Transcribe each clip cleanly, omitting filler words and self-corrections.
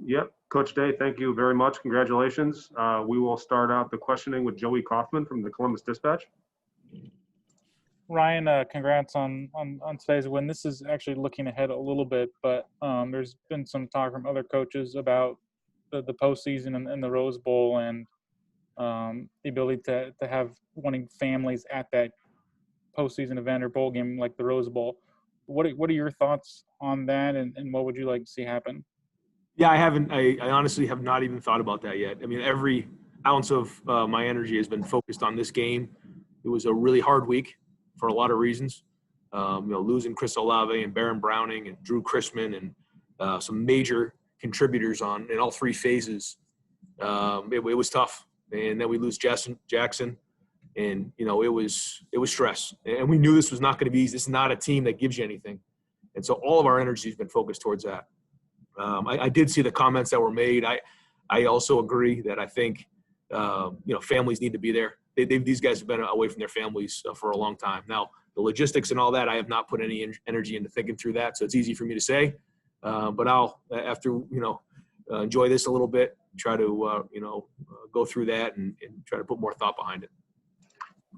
Yep. Coach Day, thank you very much. Congratulations. We will start out the questioning with Joey Kaufman from the Columbus Dispatch. Ryan, congrats on today's win. This is actually looking ahead a little bit, but there's been some talk from other coaches about the postseason and the Rose Bowl and the ability to have wanting families at that postseason event or bowl game like the Rose Bowl. What are your thoughts on that, and what would you like to see happen? Yeah, I haven't. I honestly have not even thought about that yet. I mean, every ounce of my energy has been focused on this game. It was a really hard week for a lot of reasons. Losing Chris Olave and Baron Browning and Drew Chrisman and some major contributors in all three phases. It was tough. And then we lose Jackson. And, it was stress. And we knew this was not going to be easy. This is not a team that gives you anything. And so all of our energy has been focused towards that. I did see the comments that were made. I also agree that I think, families need to be there. These guys have been away from their families for a long time. Now, the logistics and all that, I have not put any energy into thinking through that, so it's easy for me to say. But I'll, after, enjoy this a little bit, try to, go through that and try to put more thought behind it.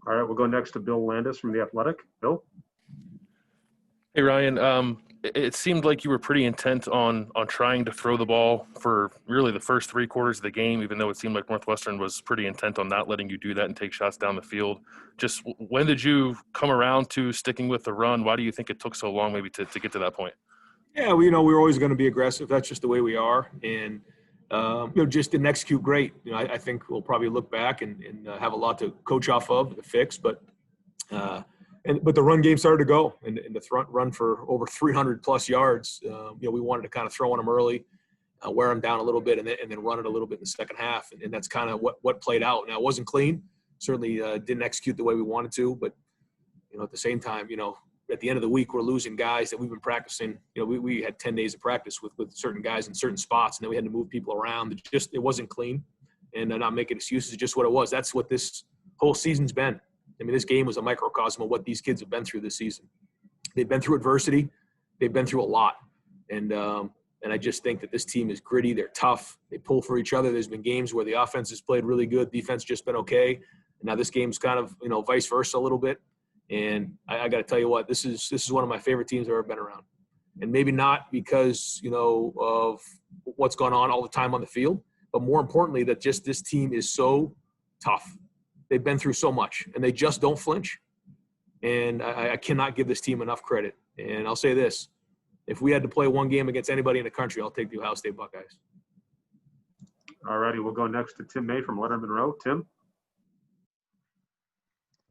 All right, we'll go next to Bill Landis from The Athletic. Bill? Hey, Ryan. It seemed like you were pretty intent on trying to throw the ball for really the first three quarters of the game, even though it seemed like Northwestern was pretty intent on not letting you do that and take shots down the field. Just when did you come around to sticking with the run? Why do you think it took so long maybe to get to that point? Yeah, we were always going to be aggressive. That's just the way we are. And, just didn't execute great. I think we'll probably look back and have a lot to coach off of, to fix. But the run game started to go, and the front run for over 300-plus yards. We wanted to kind of throw on them early, wear them down a little bit, and then run it a little bit in the second half. And that's kind of what played out. Now, it wasn't clean. Certainly didn't execute the way we wanted to. But, at the same time, at the end of the week, we're losing guys that we've been practicing. We had 10 days of practice with certain guys in certain spots, and then we had to move people around. It wasn't clean, and not making excuses, just what it was. That's what this whole season's been. I mean, this game was a microcosm of what these kids have been through this season. They've been through adversity. They've been through a lot. And I just think that this team is gritty. They're tough. They pull for each other. There's been games where the offense has played really good. Defense just been okay. And now this game's kind of, vice versa a little bit. And I got to tell you what, this is one of my favorite teams I've ever been around. And maybe not because, of what's gone on all the time on the field, but more importantly, that just this team is so tough. They've been through so much, and they just don't flinch. And I cannot give this team enough credit. And I'll say this. If we had to play one game against anybody in the country, I'll take the Ohio State Buckeyes. All righty, we'll go next to Tim May from Letterman Row. Tim?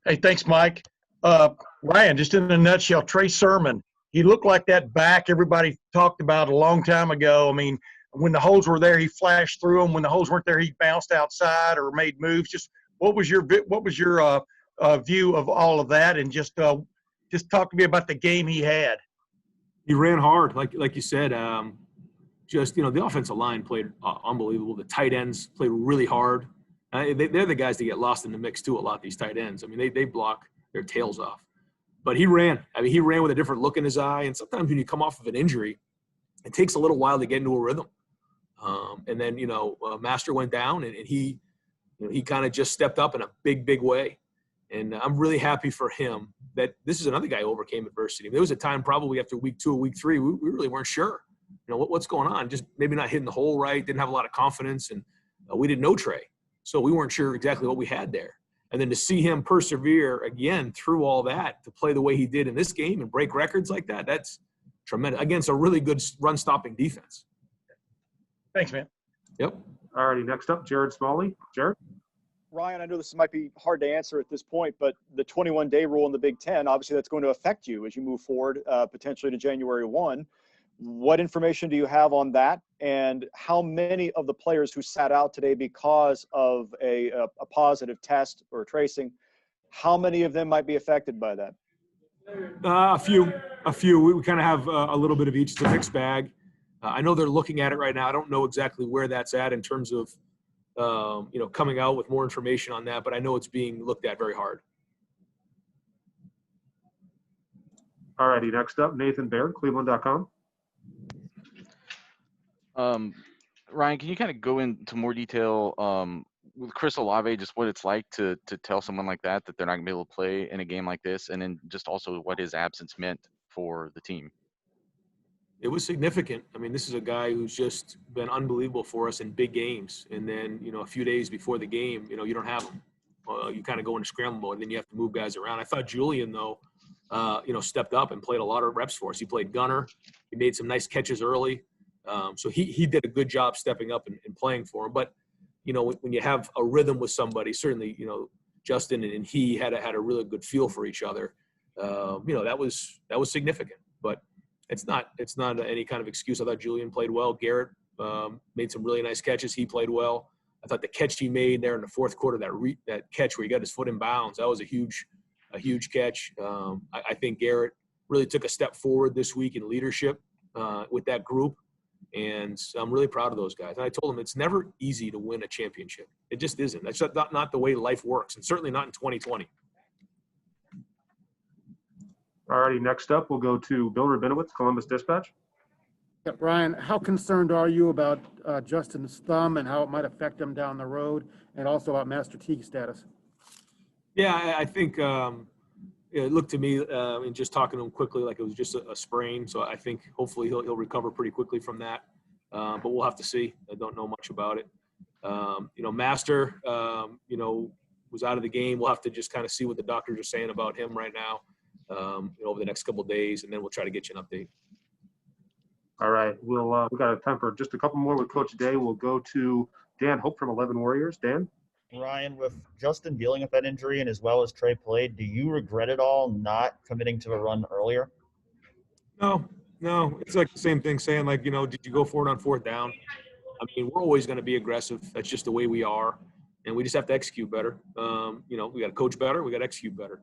Hey, thanks, Mike. Ryan, just in a nutshell, Trey Sermon, he looked like that back everybody talked about a long time ago. I mean, when the holes were there, he flashed through them. When the holes weren't there, he bounced outside or made moves. Just what was your view of all of that, and just talk to me about the game he had? He ran hard, like you said. The offensive line played unbelievable. The tight ends played really hard. They're the guys that get lost in the mix too. A lot, these tight ends. I mean, they block their tails off. But he ran. I mean, he ran with a different look in his eye. And sometimes when you come off of an injury, it takes a little while to get into a rhythm. And then Master went down, and he kind of just stepped up in a big way. And I'm really happy for him that this is another guy who overcame adversity. There was a time probably after week 2 or week 3, we really weren't sure, what's going on. Just maybe not hitting the hole right, didn't have a lot of confidence, and we didn't know Trey. So we weren't sure exactly what we had there. And then to see him persevere again through all that, to play the way he did in this game and break records like that, that's tremendous against a really good run-stopping defense. Thanks, man. Yep. All righty, next up, Jared Smalley. Jared? Ryan, I know this might be hard to answer at this point, but the 21-day rule in the Big Ten, obviously that's going to affect you as you move forward, potentially to January 1. What information do you have on that? And how many of the players who sat out today because of a positive test or tracing, how many of them might be affected by that? A few. We kind of have a little bit of each. It's a mixed bag. I know they're looking at it right now. I don't know exactly where that's at in terms of, coming out with more information on that, but I know it's being looked at very hard. All righty, next up, Nathan Baird, cleveland.com. Ryan, can you kind of go into more detail with Chris Olave, just what it's like to tell someone like that they're not going to be able to play in a game like this, and then just also what his absence meant for the team? It was significant. I mean, this is a guy who's just been unbelievable for us in big games. And then, a few days before the game, you don't have him. You kind of go into scramble mode, and then you have to move guys around. I thought Julian, though, stepped up and played a lot of reps for us. He played gunner. He made some nice catches early. So he did a good job stepping up and playing for him. But, when you have a rhythm with somebody, certainly, Justin and he had a really good feel for each other. That was significant. But it's not any kind of excuse. I thought Julian played well. Garrett made some really nice catches. He played well. I thought the catch he made there in the fourth quarter, that catch where he got his foot in bounds, that was a huge catch. I think Garrett really took a step forward this week in leadership with that group, and I'm really proud of those guys. And I told them it's never easy to win a championship. It just isn't. That's not the way life works, and certainly not in 2020. All righty, next up, we'll go to Bill Rabinowitz, Columbus Dispatch. Yeah, Brian, how concerned are you about Justin's thumb and how it might affect him down the road, and also about Master Teague status? Yeah, I think it looked to me, and just talking to him quickly, like it was just a sprain. So I think hopefully he'll recover pretty quickly from that. But we'll have to see. I don't know much about it. Master, was out of the game. We'll have to just kind of see what the doctors are saying about him right now. Over the next couple of days, and then we'll try to get you an update. All right, we got time for just a couple more with Coach Day. We'll go to Dan Hope from 11 Warriors. Dan? Ryan, with Justin dealing with that injury and as well as Trey played, do you regret it all not committing to a run earlier? No. It's like the same thing saying, like, did you go for it on fourth down? I mean, we're always going to be aggressive. That's just the way we are, and we just have to execute better. We got to coach better. We got to execute better.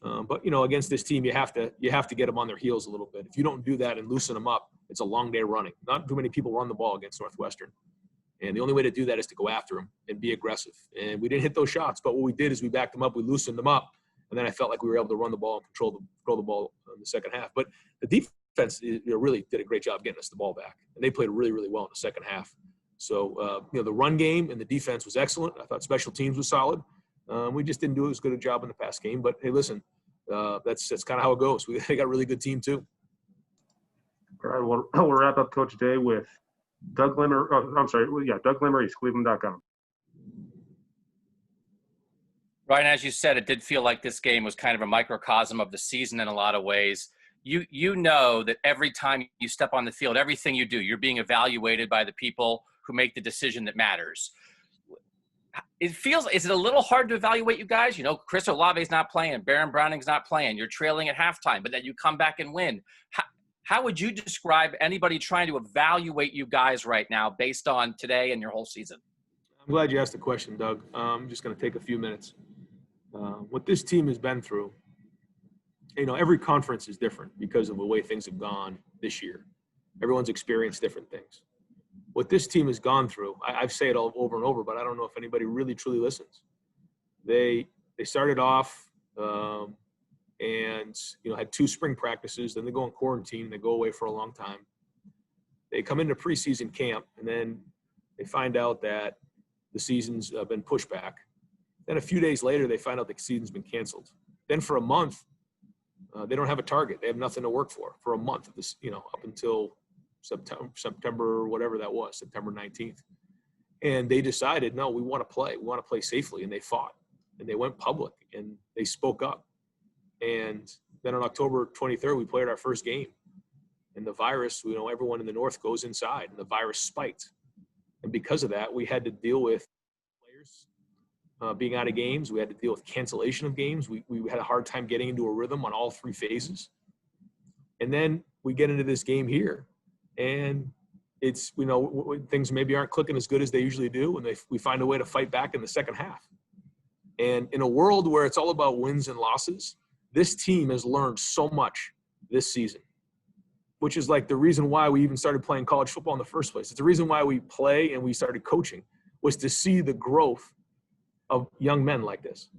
But against this team, you have to get them on their heels a little bit. If you don't do that and loosen them up, it's a long day running. Not too many people run the ball against Northwestern, and the only way to do that is to go after them and be aggressive. And we didn't hit those shots, but what we did is we backed them up, we loosened them up, and then I felt like we were able to run the ball and control the ball in the second half. But the defense really did a great job getting us the ball back, and they played really, really well in the second half. So the run game and the defense was excellent. I thought special teams was solid. We just didn't do as good a job in the past game. But, hey, listen, that's kind of how it goes. They got a really good team, too. All right, we'll wrap up Coach Day with Doug Limmer. Doug Limmer, he's cleveland.com. Ryan, as you said, it did feel like this game was kind of a microcosm of the season in a lot of ways. You know that every time you step on the field, everything you do, you're being evaluated by the people who make the decision that matters. Is it a little hard to evaluate you guys? Chris Olave's not playing, Baron Browning's not playing, you're trailing at halftime, but then you come back and win. How would you describe anybody trying to evaluate you guys right now based on today and your whole season? I'm glad you asked the question, Doug. I'm just going to take a few minutes. What this team has been through, every conference is different because of the way things have gone this year. Everyone's experienced different things. What this team has gone through, I've said it all over and over, but I don't know if anybody really truly listens. They started off and had 2 spring practices, then they go in quarantine, they go away for a long time. They come into preseason camp, and then they find out that the season's been pushed back. Then a few days later, they find out the season's been canceled. Then for a month, they don't have a target. They have nothing to work for a month, up until September, whatever that was, September 19th. And they decided, no, we want to play. We want to play safely. And they fought. And they went public. And they spoke up. And then on October 23rd, we played our first game. And the virus, everyone in the North goes inside. And the virus spiked. And because of that, we had to deal with players being out of games. We had to deal with cancellation of games. We had a hard time getting into a rhythm on all 3 phases. And then we get into this game here. And it's, things maybe aren't clicking as good as they usually do, and we find a way to fight back in the second half. And in a world where it's all about wins and losses, this team has learned so much this season, which is like the reason why we even started playing college football in the first place. It's the reason why we play and we started coaching, was to see the growth of young men like this.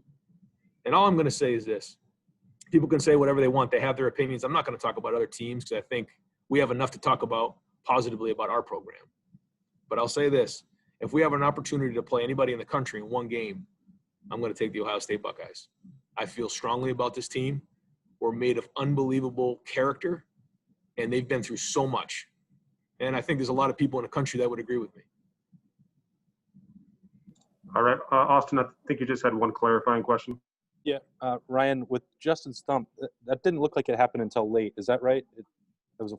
And all I'm going to say is this. People can say whatever they want. They have their opinions. I'm not going to talk about other teams because I think we have enough to talk about positively about our program. But I'll say this. If we have an opportunity to play anybody in the country in one game, I'm going to take the Ohio State Buckeyes. I feel strongly about this team. We're made of unbelievable character, and they've been through so much. And I think there's a lot of people in the country that would agree with me. All right, Austin, I think you just had one clarifying question. Yeah, Ryan, with Justin Stump, that didn't look like it happened until late. Is that right? It was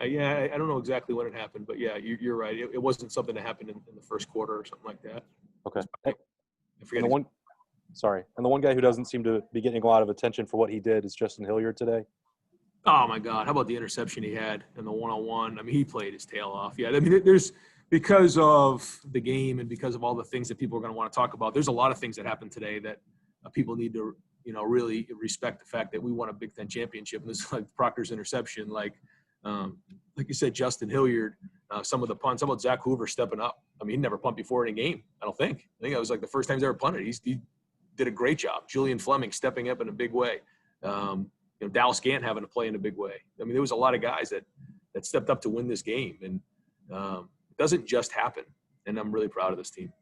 Yeah, I don't know exactly when it happened, but yeah, you're right. It wasn't something that happened in the first quarter or something like that. okay. I forget. And the one guy who doesn't seem to be getting a lot of attention for what he did is Justin Hilliard today. Oh my God! How about the interception he had in the one-on-one? I mean, he played his tail off. Yeah, I mean, there's because of the game and because of all the things that people are going to want to talk about. There's a lot of things that happened today that people need to, really respect the fact that we won a Big Ten championship. And this is like Proctor's interception, like you said, Justin Hilliard, some of the punts. How about Zach Hoover stepping up? I mean, he never punted before in a game. I think that was like the first time he's ever punted. He did a great job. Julian Fleming stepping up in a big way. Dallas Gant having to play in a big way. I mean, there was a lot of guys that stepped up to win this game, and it doesn't just happen. And I'm really proud of this team.